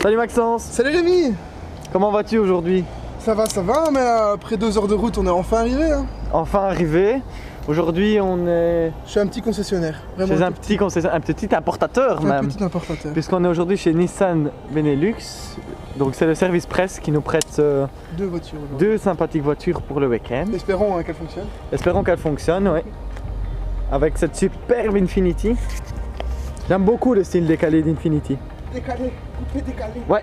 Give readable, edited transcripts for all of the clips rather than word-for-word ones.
Salut Maxence. Salut Rémi. Comment vas-tu aujourd'hui? Ça va, mais après 2 heures de route, on est enfin arrivé. Hein. Enfin arrivé. Aujourd'hui, on est chez un petit concessionnaire. Chez un petit concessionnaire, un petit importateur même. Un petit importateur. Puisqu'on est aujourd'hui chez Nissan Benelux. Donc c'est le service presse qui nous prête 2 voitures. 2 sympathiques voitures pour le week-end. Espérons qu'elles fonctionnent. Espérons qu'elles fonctionnent, oui. Avec cette superbe Infiniti. J'aime beaucoup le style décalé d'Infiniti. Décalé, coupé décalé. Ouais.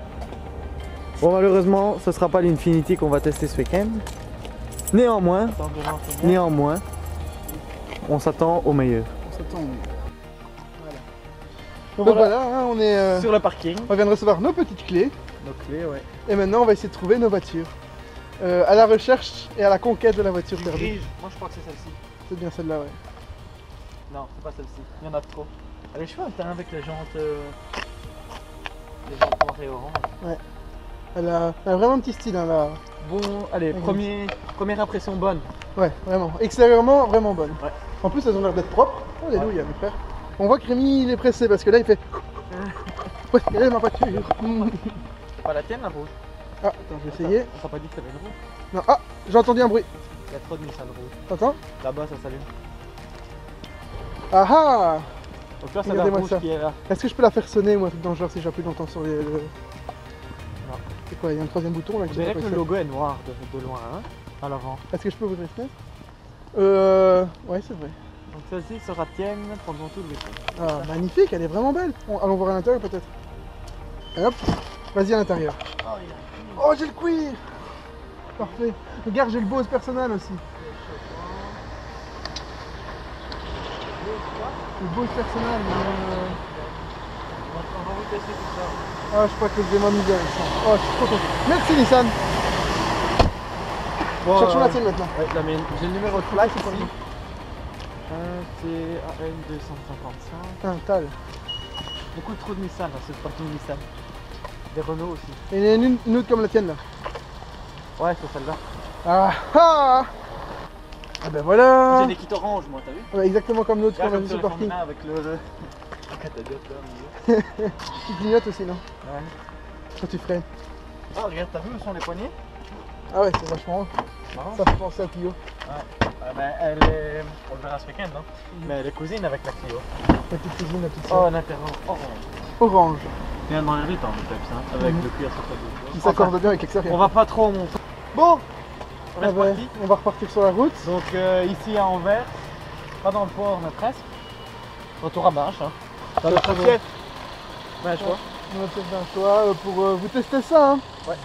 Bon, malheureusement, ce sera pas l'Infiniti qu'on va tester ce week-end. Néanmoins, on s'attend au meilleur. On s'attend au meilleur. Voilà. Donc voilà, hein, on est sur le parking. On vient de recevoir nos petites clés. Nos clés, ouais. Et maintenant, on va essayer de trouver nos voitures. À la recherche et à la conquête de la voiture perdue. Moi, je crois que c'est celle-ci. C'est bien celle-là, ouais. Non, c'est pas celle-ci. Il y en a trop. Allez, je fais un terrain avec les jantes noires et orange. Ouais. Elle a vraiment un petit style, hein, là. Bon, allez, première impression bonne. Ouais, vraiment. Extérieurement, vraiment bonne. Ouais. En plus, elles ont l'air d'être propres. Alléluia, mes frères. On voit que Rémi, il est pressé parce que là, il fait... Ouais, regardez ma voiture. C'est pas la tienne, la rouge? Ah, attends, je vais essayer. On t'a pas dit que t'avais une rouge? Non, ah, j'ai entendu un bruit. Il y a trop de Nissan rouge. T'entends? Là-bas, ça s'allume. Ah ah! Donc là, c'est la Regardez-moi rouge ça. qui est là. Est-ce que je peux la faire sonner ou un truc dans le genre si j'appuie longtemps sur les... Non. C'est quoi, il y a un 3e bouton là On qui dirait que le logo est noir de loin, hein, à l'avant. Est-ce que je peux ouvrir les fenêtres? Ouais, c'est vrai. Donc celle-ci sera tienne pendant tout le week-end. Ah, magnifique, elle est vraiment belle. Bon, allons voir à l'intérieur peut-être. Et hop, vas-y à l'intérieur. Oh, j'ai le cuir! Parfait. Regarde, j'ai le Bose personnel aussi. Le Bose personnel. On va vous tester tout ça. Ah, je crois que je vais m'amuser avec ça. Oh, je suis trop content. Merci Nissan. Bon, Cherchons la tienne maintenant. Ouais, la mienne. J'ai le numéro de plaque ici. TAN 255. Un tal. Beaucoup trop de Nissan là, c'est parking Nissan. Des Renault aussi. Et il y en a une autre comme la tienne là. Ouais, c'est celle-là. Ah ah! Ah ben voilà! J'ai des kits orange, moi, t'as vu? Ouais, exactement comme l'autre qu'on a vu sur le parking. Avec le catadiot là. Tu clignotes aussi, non? Ouais. Quand tu freines. Ah, regarde, t'as vu où sont les poignées? Ah ouais, c'est vachement haut. Marrant. Ça fait penser à Clio. Ouais. Ben, elle est. On le verra ce week-end, hein. Mais elle est cousine avec la Clio. La petite cuisine, la petite Oh, sœur. un intérieur orange. Orange. Viens dans l'air du temps, le peps, hein, avec le cuir sur ta bouche. Qui s'accorde bien avec l'extérieur. On va pas trop monter. Bon, on est Ah ben, reparti. on va repartir sur la route. Donc ici à Anvers, pas dans le port mais presque. Retour à Binche, hein. Dans notre assiette. Ben, je crois. On va peut-être d'un choix pour vous tester ça. Hein. Ouais.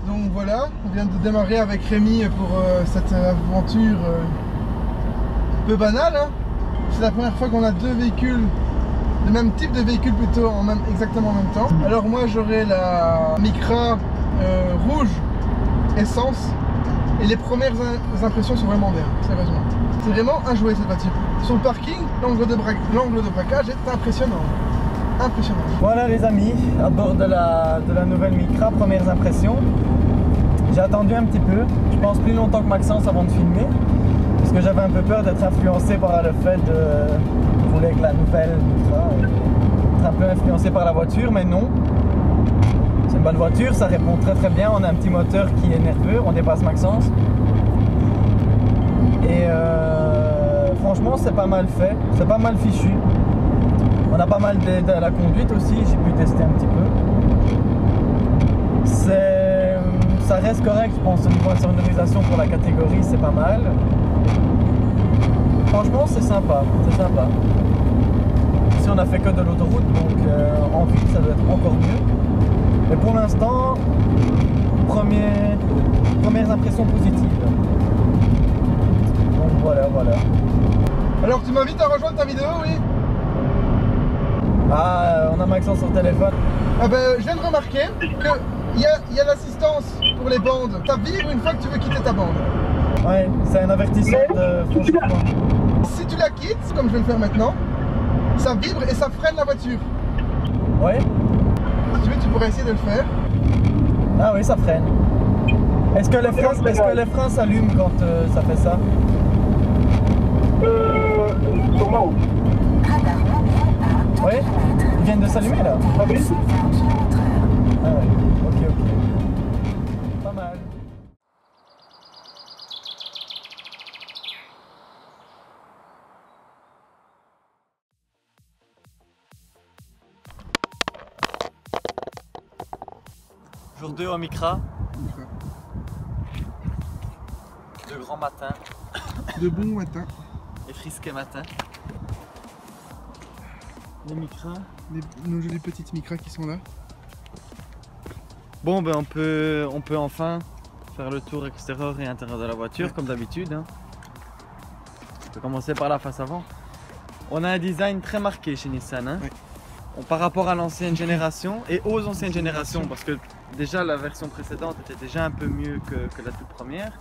Donc voilà, on vient de démarrer avec Rémi pour cette aventure un peu banale. Hein. C'est la première fois qu'on a 2 véhicules, le même type de véhicule plutôt, exactement en même temps. Alors moi j'aurai la Micra rouge essence et les premières impressions sont vraiment bien, sérieusement. C'est vraiment un jouet cette voiture. Sur le parking, l'angle de braquage est impressionnant. Impressionnant. Voilà les amis, à bord de la nouvelle Micra, premières impressions. J'ai attendu un petit peu, je pense plus longtemps que Maxence avant de filmer, parce que j'avais un peu peur d'être influencé par le fait de rouler avec la nouvelle Micra, être un peu influencé par la voiture, mais non. C'est une bonne voiture, ça répond très très bien, on a un petit moteur qui est nerveux, on dépasse Maxence. Et franchement c'est pas mal fait, c'est pas mal fichu. On a pas mal d'aide à la conduite aussi, j'ai pu tester un petit peu. Ça reste correct, je pense, au niveau de sonorisation pour la catégorie, c'est pas mal. Franchement, c'est sympa, c'est sympa. Ici, on a fait que de l'autoroute, donc en ville, ça doit être encore mieux. Mais pour l'instant, premières impressions positives. Donc voilà. Alors tu m'invites à rejoindre ta vidéo, oui? Ah, on a Maxence sur téléphone. Ah ben, je viens de remarquer qu'il y a l'assistance pour les bandes. Ça vibre une fois que tu veux quitter ta bande. Ouais, c'est un avertissement de franchissement. Si tu la quittes, comme je vais le faire maintenant, ça vibre et ça freine la voiture. Ouais. Si tu veux, tu pourrais essayer de le faire. Ah oui, ça freine. Est-ce que les freins s'allument quand ça fait ça? Sûrement. Oui. Ils viennent de s'allumer là? Ah oui. Ah ouais, ok. Pas mal. Jour 2 au Micra. De grand matin De bon matin. et frisqué matin. Les Micras. Nos jolies petites micras qui sont là. Bon, ben on peut enfin faire le tour extérieur et intérieur de la voiture comme d'habitude. Hein. On peut commencer par la face avant. On a un design très marqué chez Nissan. Hein. Ouais. Par rapport à l'ancienne génération et aux anciennes générations, parce que déjà la version précédente était déjà un peu mieux que la toute première.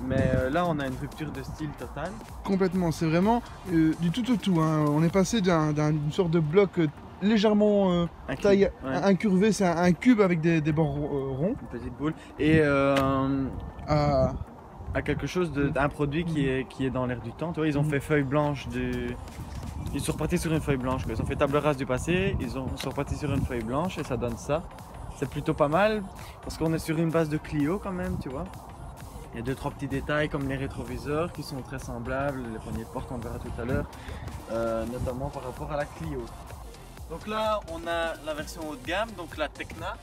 Mais là on a une rupture de style totale. Complètement, c'est vraiment du tout au tout. Hein. On est passé d'une sorte de bloc légèrement taille incurvé, c'est un cube avec des bords ronds. Une petite boule. Et À quelque chose d'un produit qui est dans l'air du temps. Tu vois, ils ont fait feuille blanche Ils sont repartis sur une feuille blanche. Ils ont fait table rase du passé, sont repartis sur une feuille blanche et ça donne ça. C'est plutôt pas mal parce qu'on est sur une base de Clio quand même, tu vois. Il y a 2-3 petits détails comme les rétroviseurs qui sont très semblables, les poignées de porte on verra tout à l'heure, notamment par rapport à la Clio. Donc là on a la version haut de gamme, donc la Tecna.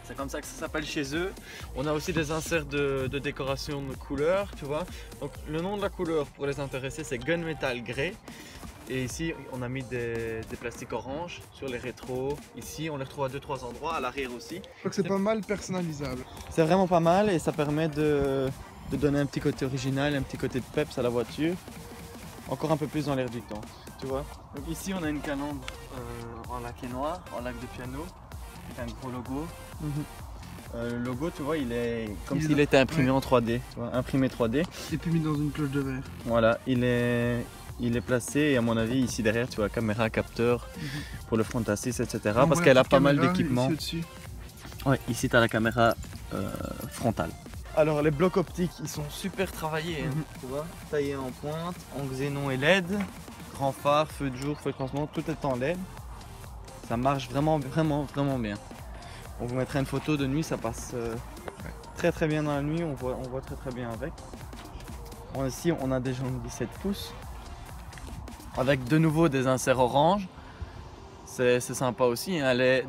C'est comme ça que ça s'appelle chez eux. On a aussi des inserts de décoration de couleurs, tu vois. Donc le nom de la couleur pour les intéresser c'est Gunmetal Grey. Et ici on a mis des plastiques orange sur les rétros. Ici on les retrouve à 2-3 endroits, à l'arrière aussi. Je crois que c'est pas mal personnalisable. C'est vraiment pas mal et ça permet de donner un petit côté original, un petit côté de peps à la voiture. Encore un peu plus dans l'air du temps, tu vois. Donc ici on a une calandre en laqué noir, en lac de piano, avec un gros logo. Le logo, tu vois, il est comme s'il était imprimé en 3D, tu vois, imprimé 3D. Et puis mis dans une cloche de verre. Voilà, il est placé et à mon avis ici derrière tu vois caméra, capteur pour le front assist, etc. Parce qu'elle a pas mal d'équipements. Ouais, ici tu as la caméra frontale. Alors les blocs optiques ils sont super travaillés, hein, tu vois, taillés en pointe, en xénon et LED, grand phare, feu de jour, feu de croisement, tout est en LED. Ça marche vraiment bien. On vous mettra une photo de nuit, ça passe très très bien dans la nuit, on voit très bien avec. Ici on a des jambes 17 pouces. Avec de nouveau des inserts orange, c'est sympa aussi. Hein. Elle est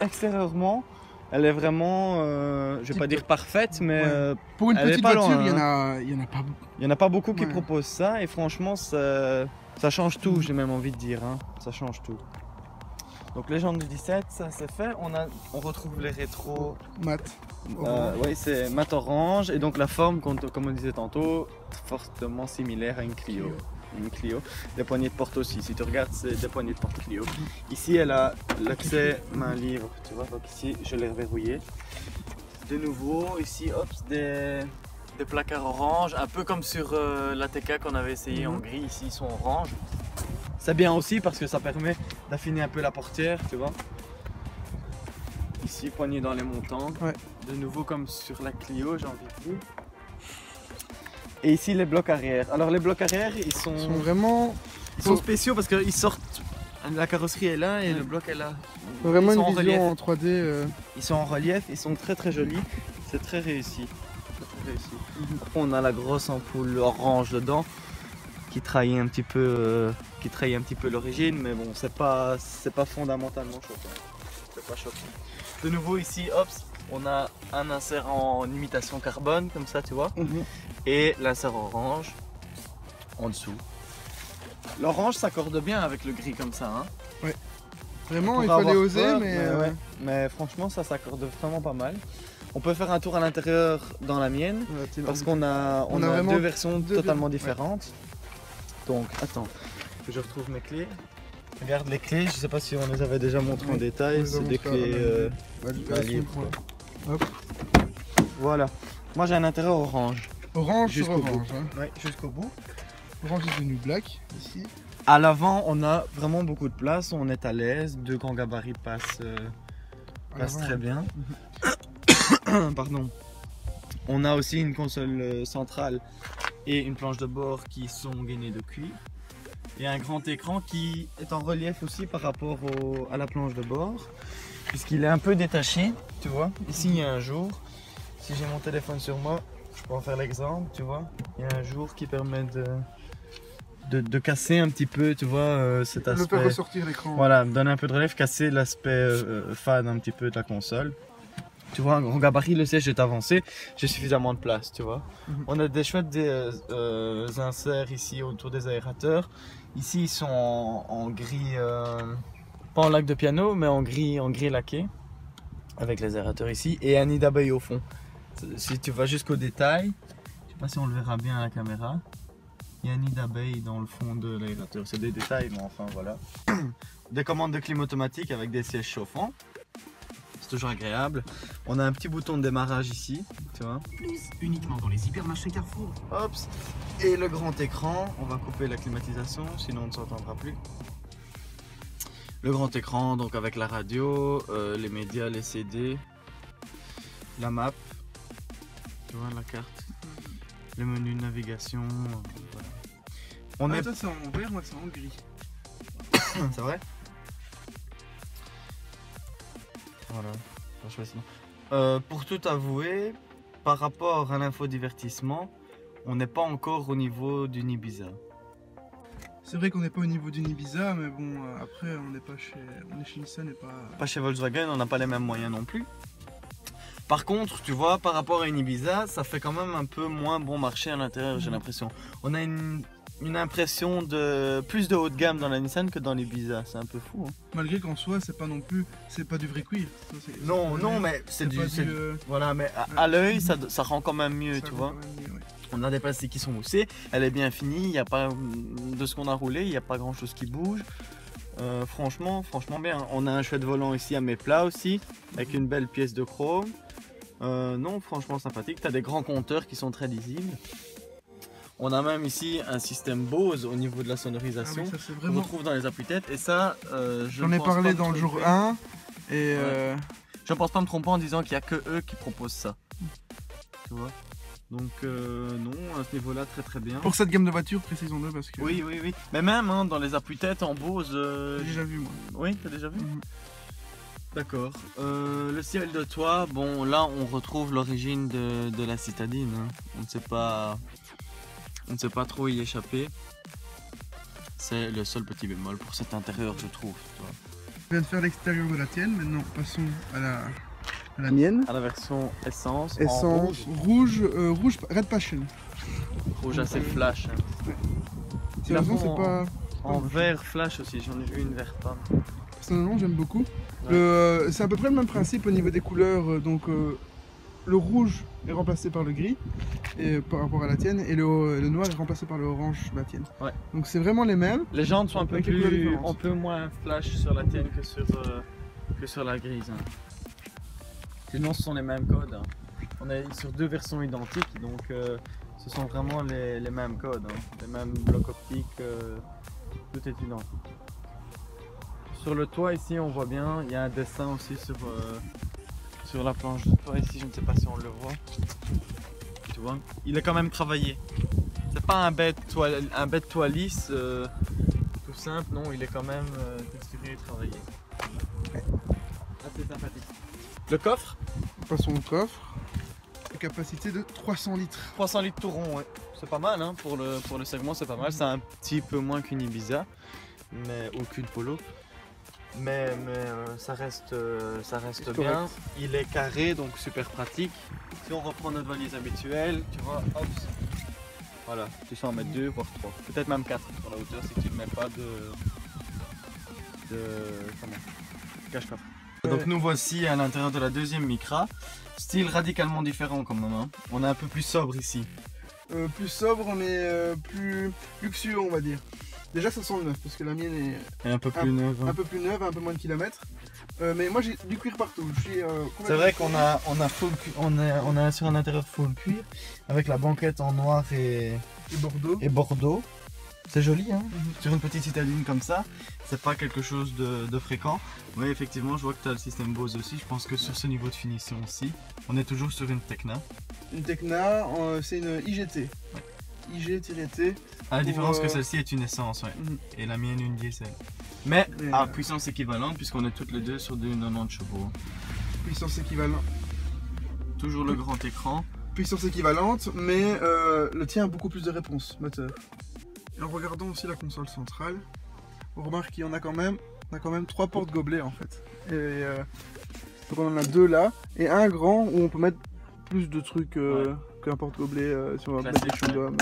extérieurement, elle est vraiment, je vais pas dire parfaite, mais pour une petite voiture, il y en a pas beaucoup qui proposent ça et franchement ça change tout. J'ai même envie de dire, hein. Ça change tout. Donc les jantes du 17, ça c'est fait. On retrouve les rétros mat. Oui, c'est mat orange et donc la forme, comme on disait tantôt, fortement similaire à une Clio. Des poignées de porte aussi, si tu regardes c'est des poignées de porte Clio. Ici elle a l'accès main libre, tu vois, donc ici je l'ai reverrouillé. De nouveau ici hop, des placards orange, un peu comme sur la TK qu'on avait essayé en gris, ici ils sont orange. C'est bien aussi parce que ça permet d'affiner un peu la portière, tu vois. Ici poignée dans les montants, de nouveau comme sur la Clio j'ai envie de dire. Et ici les blocs arrière. Alors les blocs arrière ils sont vraiment spéciaux parce qu'ils sortent, la carrosserie est là et le bloc est là. Vraiment une vision en 3D. Ils sont en relief, ils sont très jolis, c'est très réussi. Après on a la grosse ampoule orange dedans qui trahit un petit peu l'origine, mais bon c'est pas fondamentalement choquant. C'est pas choquant. De nouveau ici, hop, on a un insert en imitation carbone comme ça tu vois. Et l'insert orange en dessous. L'orange s'accorde bien avec le gris comme ça. Hein. Ouais. Vraiment, il fallait oser, mais franchement, ça s'accorde vraiment pas mal. On peut faire un tour à l'intérieur dans la mienne parce qu'on a deux versions totalement différentes. Donc, attends, que je retrouve mes clés. Regarde les clés, je sais pas si on les avait déjà montrées en détail, c'est des clés libres, quoi. Hop. Voilà. Moi j'ai un intérieur orange. Orange sur Jusqu'au bout. orange. Hein. Ouais, jusqu'au bout. Orange est devenu black ici. À l'avant, on a vraiment beaucoup de place, on est à l'aise, 2 grands gabarits passent très bien. Pardon. On a aussi une console centrale et une planche de bord qui sont gainées de cuir. Et un grand écran qui est en relief aussi par rapport à la planche de bord, puisqu'il est un peu détaché, tu vois. Ici, il y a un jour, si j'ai mon téléphone sur moi, je peux en faire l'exemple, tu vois. Il y a un jour qui permet de casser un petit peu, tu vois, cet aspect. Le faire ressortir l'écran. Voilà, donner un peu de relief, casser l'aspect fade un petit peu de la console. Tu vois, un grand gabarit, le siège est avancé, j'ai suffisamment de place, tu vois. On a des chouettes inserts ici autour des aérateurs. Ici, ils sont en gris, pas en laque de piano, mais en gris laqué, avec les aérateurs ici, et un nid d'abeille au fond. Si tu vas jusqu'au détail, je sais pas si on le verra bien à la caméra, il y a un nid d'abeille dans le fond de l'aérateur. C'est des détails, mais enfin voilà. Des commandes de clim automatique avec des sièges chauffants. C'est toujours agréable. On a un petit bouton de démarrage ici, tu vois. Plus uniquement dans les hypermarchés Carrefour. Hop. Et le grand écran, on va couper la climatisation, sinon on ne s'entendra plus. Le grand écran, donc avec la radio, les médias, les CD, la map, tu vois, la carte, le menu de navigation. Voilà. On est... Ça c'est en vert, moi c'est en gris. C'est vrai? Voilà, pas choisir. Pour tout avouer, par rapport à l'infodivertissement, on n'est pas encore au niveau d'une Ibiza. C'est vrai qu'on n'est pas au niveau d'une Ibiza, mais bon, après on est chez Nissan et pas... Pas chez Volkswagen, on n'a pas les mêmes moyens non plus. Par contre, tu vois, par rapport à une Ibiza, ça fait quand même un peu moins bon marché à l'intérieur, j'ai l'impression. On a une impression de plus de haut de gamme dans la Nissan que dans l'Ibiza, c'est un peu fou. Hein. Malgré qu'en soi, c'est pas non plus, c'est pas du vrai cuir. Non, mais c'est du... Voilà, mais à l'œil, ça rend quand même mieux, tu vois. Mieux, ouais. On a des plastiques qui sont moussés, elle est bien finie, il y a pas de ce qu'on a roulé, il n'y a pas grand chose qui bouge. Franchement bien. On a un chouette volant ici à mes plats aussi, avec une belle pièce de chrome. Non, franchement sympathique. Tu as des grands compteurs qui sont très lisibles. On a même ici un système Bose au niveau de la sonorisation qu'on retrouve dans les appuis-têtes. Et ça, j'en ai parlé dans le jour 1. Et je ne pense pas me tromper en disant qu'il n'y a que eux qui proposent ça. Tu vois. Donc non, à ce niveau-là, très bien. Pour cette gamme de voitures, précisons-le parce que... Oui. Mais même hein, dans les appuis-têtes en Bose... J'ai déjà vu moi. Oui, t'as déjà vu D'accord. Le ciel de toit, bon là on retrouve l'origine de la citadine. Hein. On ne sait pas trop y échapper. C'est le seul petit bémol pour cet intérieur, je trouve. Tu vois. Je viens de faire l'extérieur de la tienne, maintenant passons à la mienne. À la version essence. Essence rouge Red Passion. Rouge assez flash. Hein. Ouais. Sérieusement, c'est pas... En vert flash aussi, j'en ai vu une verte pomme. Personnellement, j'aime beaucoup. Ouais. C'est à peu près le même principe au niveau des couleurs. Donc, le rouge est remplacé par le gris et par rapport à la tienne, et le noir est remplacé par le orange sur la tienne. Ouais. Donc c'est vraiment les mêmes. Les jantes sont un peu moins flash sur la tienne que sur la grise. Hein. Sinon ce sont les mêmes codes. Hein. On est sur deux versions identiques, donc ce sont vraiment les mêmes codes, hein. Les mêmes blocs optiques, tout est identique. Sur le toit ici on voit bien, il y a un dessin aussi sur la planche de toit ici, je ne sais pas si on le voit. Tu vois, il est quand même travaillé. C'est pas un bête toit lisse, tout simple, non, il est quand même texturé et travaillé. Assez sympathique. Le coffre. Passons au coffre. Capacité de 300 litres. 300 litres tout rond, ouais. C'est pas mal, hein, pour le segment, c'est pas mal. C'est un petit peu moins qu'une Ibiza, mais aucune Polo. Mais ça reste bien. Il est carré, donc super pratique. Si on reprend notre valise habituelle, tu vois, hop, voilà, tu sais en mettre 2 voire 3, peut-être même 4 sur la hauteur si tu ne mets pas de cache-coffre. Donc nous voici à l'intérieur de la deuxième Micra. Style radicalement différent quand même, hein. On est un peu plus sobre ici. Plus sobre mais plus luxueux on va dire. Déjà ça sent le neuf parce que la mienne est Et un peu plus neuve. un peu plus neuve, un peu moins de kilomètres. Mais moi j'ai du cuir partout. C'est vrai qu'on a full on est sur un intérieur full cuir avec la banquette en noir et Bordeaux. C'est joli hein. Sur une petite citadine comme ça, c'est pas quelque chose de fréquent. Oui effectivement je vois que tu as le système Bose aussi. Je pense que sur ce niveau de finition aussi, on est toujours sur une Tecna. Une Tecna, c'est une IGT. Ouais. IG-T. À la différence que celle-ci est une essence ouais. Et la mienne une diesel. Mais à puissance équivalente puisqu'on est toutes les deux sur des 90 chevaux. Puissance équivalente. Toujours le grand écran. Puissance équivalente, mais le tien a beaucoup plus de réponse moteur. Et en regardant aussi la console centrale, on remarque qu'il y en a quand même, 3 portes gobelets en fait. Et donc on en a 2 là, et un grand où on peut mettre plus de trucs qu'un porte-gobelet si on va mettre des chewing-gums.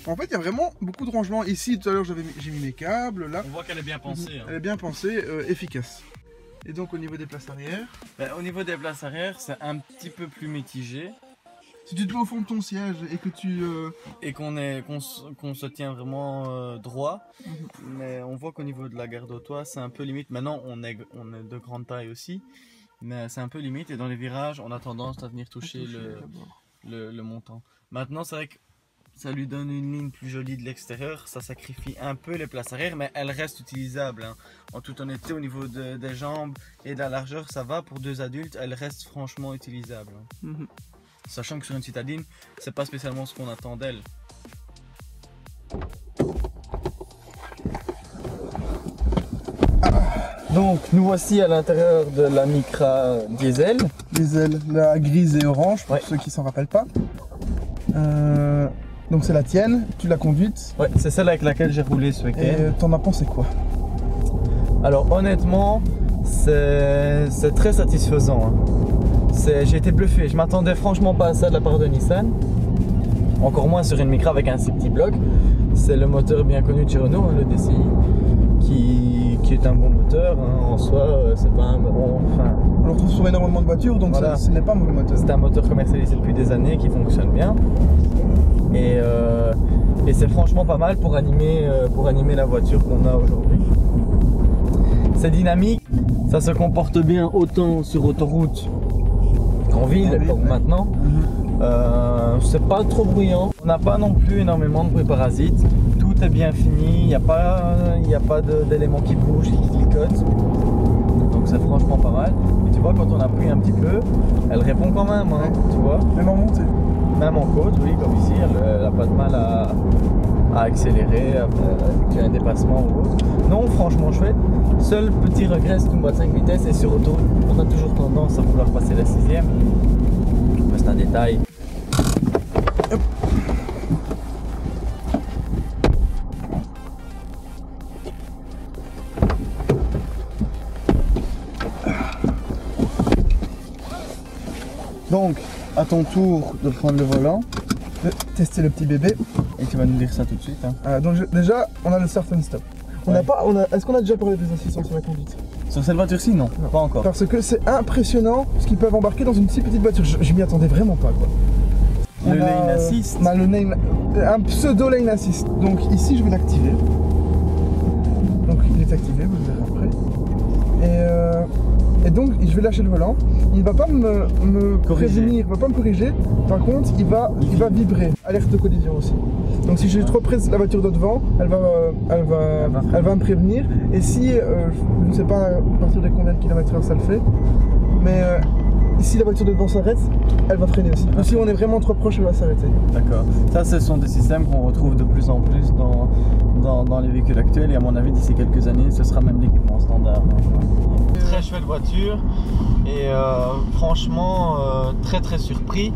En fait, il y a vraiment beaucoup de rangements. Ici, tout à l'heure, j'ai mis mes câbles. Là, on voit qu'elle est bien pensée. Hein. Elle est bien pensée, efficace. Et donc, au niveau des places arrière, au niveau des places arrière, c'est un petit peu plus mitigé. Si tu te mets au fond de ton siège et que tu... Et qu'on se tient vraiment droit, mais on voit qu'au niveau de la garde au toit, c'est un peu limite. Maintenant, on est de grande taille aussi, mais c'est un peu limite. Et dans les virages, on a tendance à venir toucher le montant. Maintenant, c'est vrai que ça lui donne une ligne plus jolie de l'extérieur. Ça sacrifie un peu les places arrière, mais elles restent utilisables. Hein. En toute honnêteté, au niveau des jambes et de la largeur, ça va. Pour 2 adultes, elles restent franchement utilisables. Hein. Sachant que sur une citadine, c'est pas spécialement ce qu'on attend d'elle. Donc nous voici à l'intérieur de la Micra diesel. Diesel, la grise et orange, pour ceux qui s'en rappellent pas. Donc c'est la tienne, tu l'as conduite. Ouais, c'est celle avec laquelle j'ai roulé ce week-end. Et t'en as pensé quoi? Alors honnêtement, c'est très satisfaisant. Hein. J'ai été bluffé, je m'attendais franchement pas à ça de la part de Nissan. Encore moins sur une Micra avec un si petit bloc. C'est le moteur bien connu de chez Renault, hein, le DCI, qui est un bon moteur. Hein. En soi, c'est pas un... Enfin, on le retrouve sur énormément de voitures, donc voilà. Ce n'est pas un mauvais moteur. C'est un moteur commercialisé depuis des années qui fonctionne bien. Et c'est franchement pas mal pour animer la voiture qu'on a aujourd'hui. C'est dynamique, ça se comporte bien autant sur autoroute qu'en ville, comme maintenant. C'est pas trop bruyant, on n'a pas non plus énormément de bruit parasite. Tout est bien fini, il n'y a pas d'éléments qui bougent, qui cliquotent. Donc c'est franchement pas mal. Et tu vois, quand on appuie un petit peu, elle répond quand même, hein, tu vois. Même en montée. Même en côte, oui, comme ici, elle n'a pas de mal à accélérer, à effectuer un dépassement ou autre. Non, franchement chouette. Seul petit regret, c'est une boîte 5 vitesses et sur autoroute, on a toujours tendance à vouloir passer la 6ème. Mais c'est un détail. Hop. Donc, à ton tour de prendre le volant, de tester le petit bébé. Et tu vas nous dire ça tout de suite. Hein. Donc déjà, on a le start and stop. Est-ce qu'on a déjà parlé des assistants sur la conduite? Sur cette voiture-ci, non, pas encore. Parce que c'est impressionnant ce qu'ils peuvent embarquer dans une si petite voiture. Je m'y attendais vraiment pas, quoi. Le lane assist. On a un pseudo lane assist. Donc ici, je vais l'activer. Donc il est activé, vous le verrez après. Et donc je vais lâcher le volant. Il ne va pas me prévenir, il va pas me corriger. Par contre, il va vibrer. Alerte de collision aussi. Donc si j'ai trop près de la voiture de devant, elle va me prévenir. Et si, je ne sais pas à partir de combien de kilomètres/h ça le fait, mais si la voiture de devant s'arrête, elle va freiner aussi. Okay. Si on est vraiment trop proche, elle va s'arrêter. D'accord. Ça, ce sont des systèmes qu'on retrouve de plus en plus dans les véhicules actuels. Et à mon avis, d'ici quelques années, ce sera même l'équipement standard. Très chouette voiture. Et franchement, très surpris.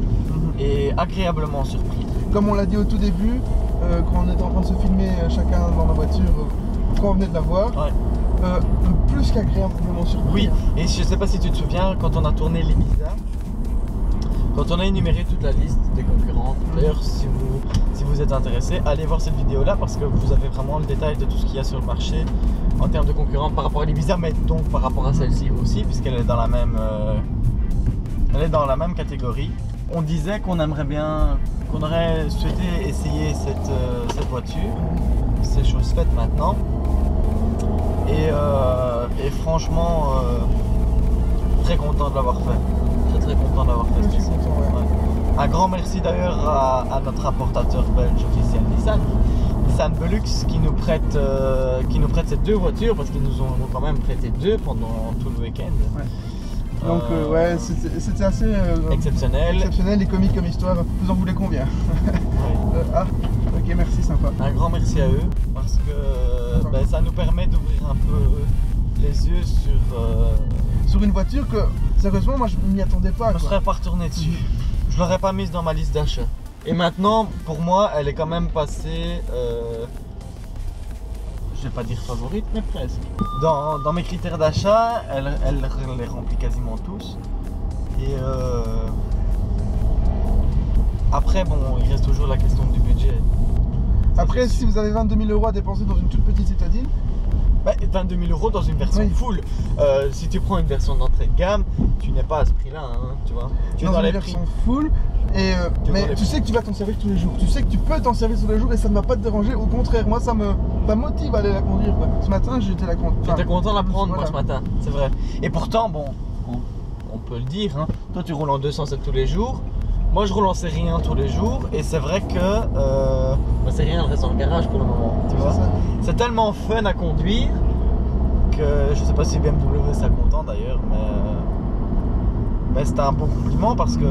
Et agréablement surpris. Comme on l'a dit au tout début, quand on était en train de se filmer chacun dans la voiture, quand on venait de la voir, ouais. Plus qu'agréablement surpris. Oui, et je sais pas si tu te souviens, quand on a tourné l'Ibiza, quand on a énuméré toute la liste des concurrents, d'ailleurs si vous êtes intéressé, allez voir cette vidéo là parce que vous avez vraiment le détail de tout ce qu'il y a sur le marché en termes de concurrents par rapport à l'Ibiza, mais donc par rapport à celle-ci aussi, puisqu'elle est dans la même, catégorie. On disait qu'on aimerait bien, qu'on aurait souhaité essayer cette voiture. C'est chose faite maintenant. Et franchement, très content de l'avoir fait. Très content de l'avoir fait. Je suis content, ouais. Ouais. Un grand merci d'ailleurs à notre importateur belge officiel Nissan Belux qui nous prête ces deux voitures parce qu'ils nous ont quand même prêté deux pendant tout le week-end. Ouais. Donc ouais, c'était assez exceptionnel et comique comme histoire. Vous en voulez combien? Oui. Ah, ok, merci, sympa. Un grand merci à eux parce que ben, ça nous permet d'ouvrir un peu les yeux sur une voiture que sérieusement moi je m'y attendais pas. Je ne serais pas retourné dessus. Je l'aurais pas mise dans ma liste d'achat. Et maintenant, pour moi, elle est quand même passée, je vais pas dire favorite, mais presque. Dans mes critères d'achat, elle les remplit quasiment tous. Et après, bon, il reste toujours la question du budget. Après, si vous avez 22 000 € à dépenser dans une toute petite citadine, bah, 22 000 € dans une version full. Si tu prends une version d'entrée de gamme, tu n'es pas à ce prix-là, hein, tu vois. Tu es dans une les version full. Et mais tu sais que tu vas t'en servir tous les jours. Tu sais que tu peux t'en servir tous les jours et ça ne va pas te déranger. Au contraire, moi ça me motive à aller la conduire. Quoi. Ce matin, j'étais la conduire. J'étais content de la prendre voilà. moi ce matin, c'est vrai. Et pourtant, bon, on peut le dire, hein, toi tu roules en 207 tous les jours. Moi je roule en série 1 tous les jours. Et c'est vrai que ma série 1 elle reste dans le garage pour le moment. Tu vois. C'est tellement fun à conduire que je sais pas si BMW sera content d'ailleurs, mais c'était un bon compliment parce que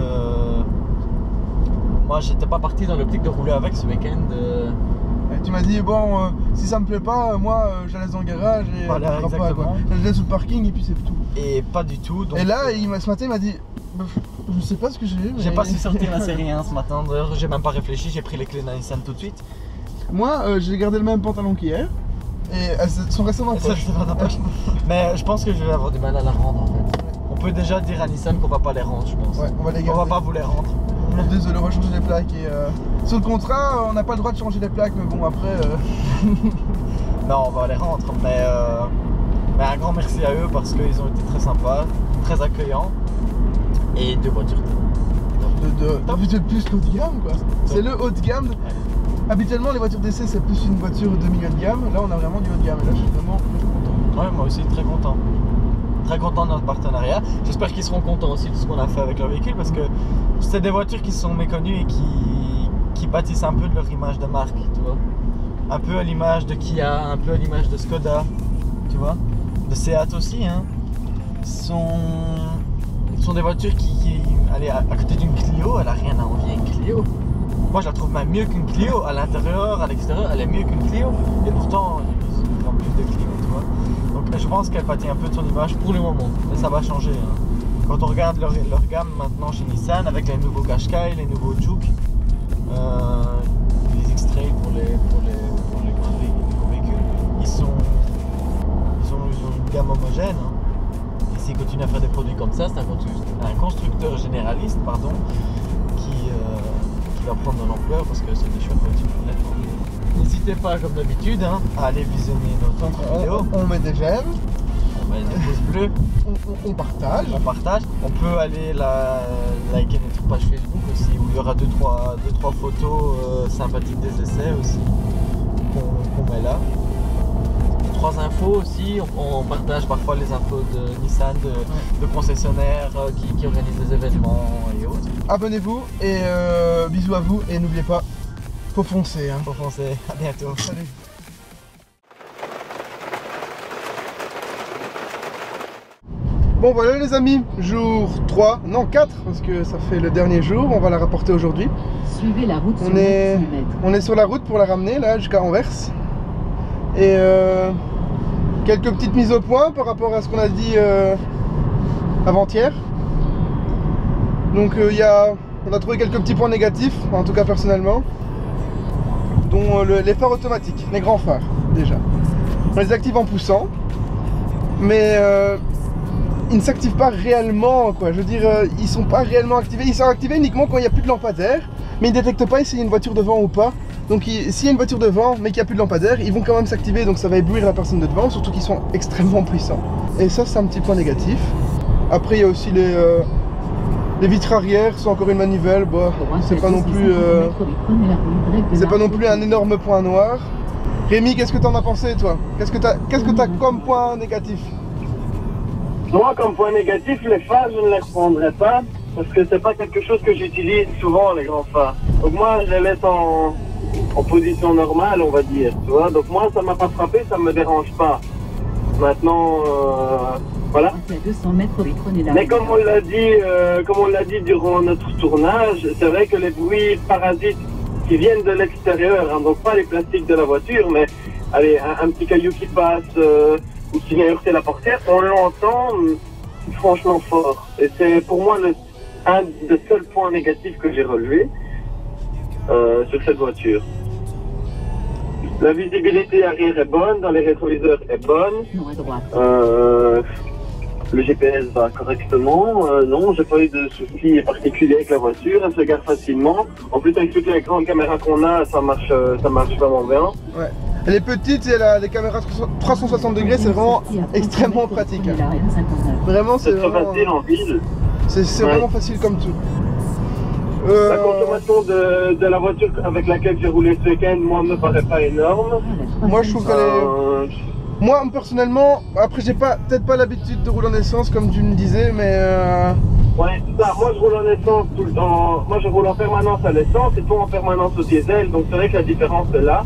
moi j'étais pas parti dans l'optique de rouler avec ce week-end. Tu m'as dit bon si ça me plaît pas, moi je la laisse dans le garage et voilà, exactement. Je la laisse sous le parking et puis c'est tout. Et pas du tout. Donc, et là ce matin il m'a dit je sais pas ce que j'ai. J'ai pas su sortir la série 1 ce matin, d'ailleurs j'ai même pas réfléchi, j'ai pris les clés d'un Nissan tout de suite. Moi j'ai gardé le même pantalon qu'hier. Et elles sont restées dans la poche. Mais je pense que je vais avoir du mal à la rendre en fait. On peut déjà dire à Nissan qu'on va pas les rendre, je pense. Ouais, on va les garder. On va pas vous les rendre. Désolé, on va changer les plaques. Et, sur le contrat, on n'a pas le droit de changer les plaques, mais bon après. Non, on va les rendre. Mais un grand merci à eux parce qu'ils ont été très sympas, très accueillants. Et deux voitures. De plus haut de gamme quoi. C'est le haut de gamme. Ouais. Habituellement les voitures d'essai c'est plus une voiture de milieu de gamme, là on a vraiment du haut de gamme et là je suis vraiment content. Ouais, moi aussi très content. Très content de notre partenariat. J'espère qu'ils seront contents aussi de ce qu'on a fait avec leur véhicule parce que c'est des voitures qui sont méconnues et qui bâtissent un peu de leur image de marque, tu vois. Un peu à l'image de Kia, un peu à l'image de Skoda, tu vois. De Seat aussi, hein. Ce sont des voitures qui allez, à côté d'une Clio, elle a rien à envier à une Clio. Moi je la trouve même mieux qu'une Clio, à l'intérieur, à l'extérieur, elle est mieux qu'une Clio. Et pourtant, ils vendent plus de Clio, tu vois. Donc je pense qu'elle pâtit un peu de son image pour le moment, mais ça va changer. Hein. Quand on regarde leur gamme maintenant chez Nissan, avec les nouveaux Qashqai, les nouveaux Juke, les X-Trail pour les gros véhicules, ils ont une gamme homogène. Hein. Et s'ils continuent à faire des produits comme ça, c'est un constructeur généraliste, pardon, qui va prendre de l'ampleur parce que c'est des chouettes voitures. N'hésitez pas, comme d'habitude, hein, à aller visionner notre vidéo. On met des j'aime, on met des pouces bleus, on partage. On partage. On peut aller liker notre page Facebook aussi, où il y aura 2-3 photos sympathiques des essais aussi qu'on met là. 3 infos aussi, on partage parfois les infos de Nissan, de concessionnaires qui organisent des événements et autres. Abonnez-vous et bisous à vous et n'oubliez pas, faut foncer. Hein. Faut foncer, à bientôt. Salut. Bon voilà les amis, jour 3, non 4 parce que ça fait le dernier jour, on va la rapporter aujourd'hui. Suivez la route on est sur la route pour la ramener là jusqu'à Anvers. Et quelques petites mises au point par rapport à ce qu'on a dit avant-hier. Donc on a trouvé quelques petits points négatifs, en tout cas personnellement, dont les phares automatiques, les grands phares déjà. On les active en poussant, mais ils ne s'activent pas réellement, quoi. Je veux dire, ils sont pas réellement activés, ils sont activés uniquement quand il n'y a plus de lampadaire, mais ils ne détectent pas s'il y a une voiture devant ou pas. Donc s'il y a une voiture devant mais qu'il n'y a plus de lampadaire, ils vont quand même s'activer, donc ça va éblouir la personne de devant, surtout qu'ils sont extrêmement puissants. Et ça c'est un petit point négatif. Après il y a aussi les Les vitres arrière sont encore une manivelle, bah, c'est pas non plus un énorme point noir. Rémi, qu'est-ce que t'en as pensé toi? Qu'est-ce que t'as comme point négatif? Moi, comme point négatif, les phares, je ne les reprendrai pas parce que c'est pas quelque chose que j'utilise souvent, les grands phares. Donc moi, je les laisse en position normale, on va dire, tu vois. Donc moi, ça m'a pas frappé, ça me dérange pas. Maintenant, voilà. Mais comme on l'a dit durant notre tournage, c'est vrai que les bruits parasites qui viennent de l'extérieur, hein, donc pas les plastiques de la voiture, mais allez, un petit caillou qui passe ou qui vient heurter la portière, on l'entend franchement fort. Et c'est pour moi un des seuls points négatifs que j'ai relevé sur cette voiture. La visibilité arrière est bonne, dans les rétroviseurs est bonne. Le GPS va correctement. Non, j'ai pas eu de soucis particuliers avec la voiture. Elle se gare facilement. En plus, avec toutes les grandes caméras qu'on a, ça marche vraiment bien. Ouais. Elle est petite et elle a des caméras 360 degrés, c'est vraiment extrêmement pratique. Vraiment, c'est très facile en ville. C'est vraiment facile comme tout. La consommation de la voiture avec laquelle j'ai roulé ce week-end, moi, me paraît pas énorme. Moi, je trouve qu'elle est... Moi, personnellement, après, j'ai peut-être pas l'habitude de rouler en essence, comme tu me disais, mais... Ouais, c'est ça. Moi, je roule en essence tout le temps. Moi, je roule en permanence à l'essence et toi en permanence au diesel. Donc, c'est vrai que la différence est là.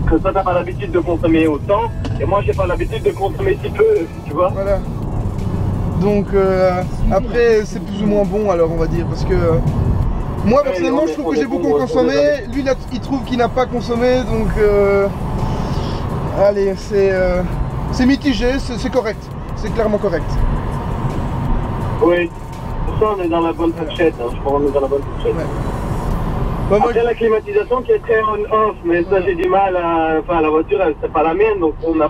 Que toi, t'as pas l'habitude de consommer autant. Et moi, j'ai pas l'habitude de consommer si peu, tu vois. Voilà. Donc, après, c'est plus ou moins bon, alors, on va dire, parce que... moi, personnellement, je trouve que j'ai beaucoup consommé. Lui, il trouve qu'il n'a pas consommé, donc... allez, c'est mitigé, c'est correct. C'est clairement correct. Oui. Pour ça, on est dans la bonne fourchette. Hein. Je crois qu'on est dans la bonne fourchette. Ouais. Bah, moi, après, la climatisation qui est très on-off, mais ça, j'ai du mal à... Enfin, la voiture, c'est pas la mienne, donc on n'a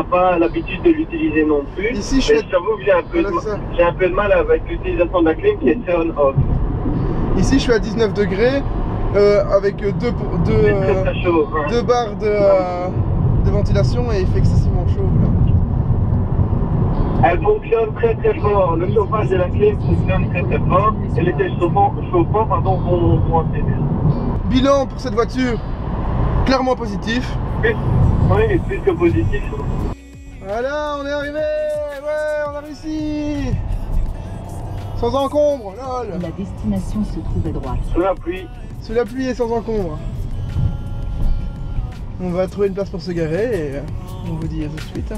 pas l'habitude de l'utiliser non plus. Ici, j'avoue que j'ai un peu de mal avec l'utilisation de la clim qui est très on-off. Ici, je suis à 19 degrés. Avec deux barres de ventilation et il fait excessivement chaud. Là. Elle fonctionne très très fort. Le chauffage de la clim fonctionne très très fort et l'été chauffant vont assez bien. Bilan pour cette voiture, clairement positif. Oui, plus que positif. Voilà, on est arrivé. Ouais, on a réussi. Sans encombre, lol. La destination se trouve à droite. Sous la pluie. Sous la pluie et sans encombre. On va trouver une place pour se garer et on vous dit à tout de suite.